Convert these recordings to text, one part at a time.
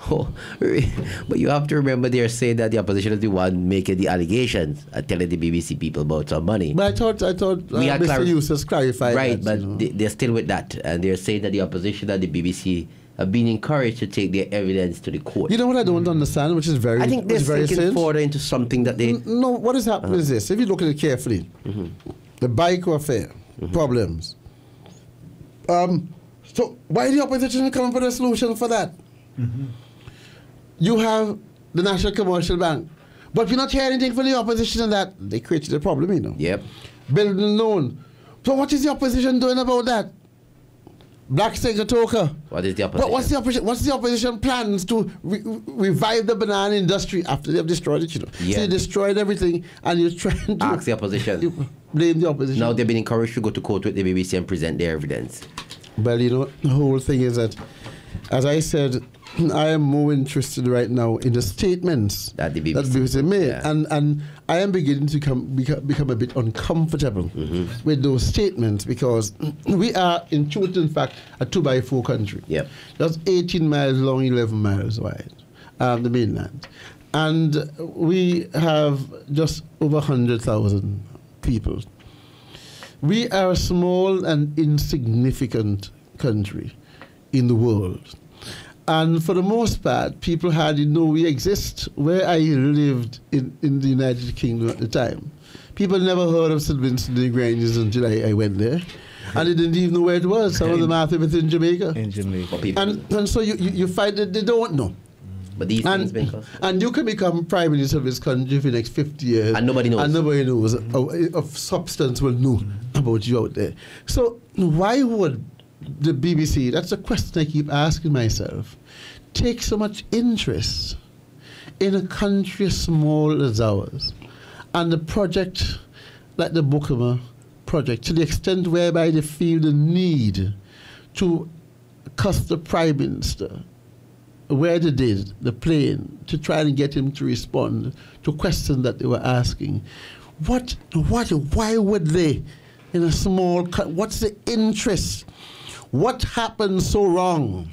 Oh, but you have to remember they're saying that the opposition is the one making the allegations and telling the BBC people about some money. But I thought Mr. Eustace clarified right, that. but they're still with that, and they're saying that the opposition and the BBC have been encouraged to take their evidence to the court. You know what I don't understand, which is very I think they're thinking further into something that they... No, what is happening is this. If you look at it carefully, the bike affair, problems. So why the opposition come for a solution for that? You have the National Commercial Bank, but we're not hearing anything from the opposition on that. They created a problem, you know. Yep. Building loan. So what is the opposition doing about that? Black Toka. What is the opposition? But what's the opposition plans to revive the banana industry after they've destroyed it, you know? Yeah. So they destroyed everything and you're trying to... Ask the opposition. You blame the opposition. Now they've been encouraged to go to court with the BBC and present their evidence. Well, you know, the whole thing is that, as I said, I am more interested right now in the statements that the BBC made. Yeah. And I am beginning to become a bit uncomfortable with those statements because we are, in truth, in fact, a 2x4 country. Yep. Just 18 miles long, 11 miles wide, the mainland. And we have just over 100,000 people. We are a small and insignificant country in the world. And for the most part, people hardly know we exist. Where I lived in the United Kingdom at the time, people never heard of St. Vincent and the Grenadines until I went there. And they didn't even know where it was. Some of them are within Jamaica. In Jamaica. And so you find that they don't know. But these things been and you can become Prime Minister of this country for the next 50 years. And nobody knows. And nobody knows of substance will know about you out there. So why would the BBC, that's a question I keep asking myself, take so much interest in a country as small as ours and a project like the Bukama project, to the extent whereby they feel the need to cuss the Prime Minister where they did, the plane, to try and get him to respond to questions that they were asking. Why would they, in a small country, what's the interest? What happened so wrong?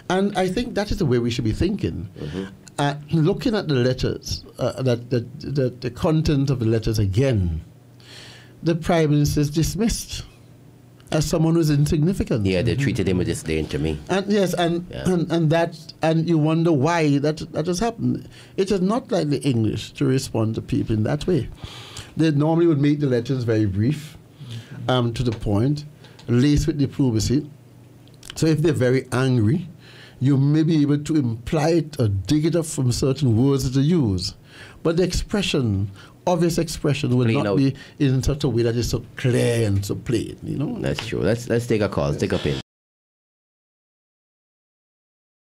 And I think that is the way we should be thinking. Looking at the letters, the content of the letters again, the Prime Minister is dismissed as someone who's insignificant. Yeah, they treated him with disdain to me. And yes, and you wonder why that has happened. It is not like the English to respond to people in that way. They normally would make the letters very brief, to the point, laced with diplomacy. So if they're very angry, you may be able to imply it or dig it up from certain words that they use. But the expression, obvious expression, will not be in such a way that is so clear and so plain, you know? That's true. Let's take a call. Let's take a pin.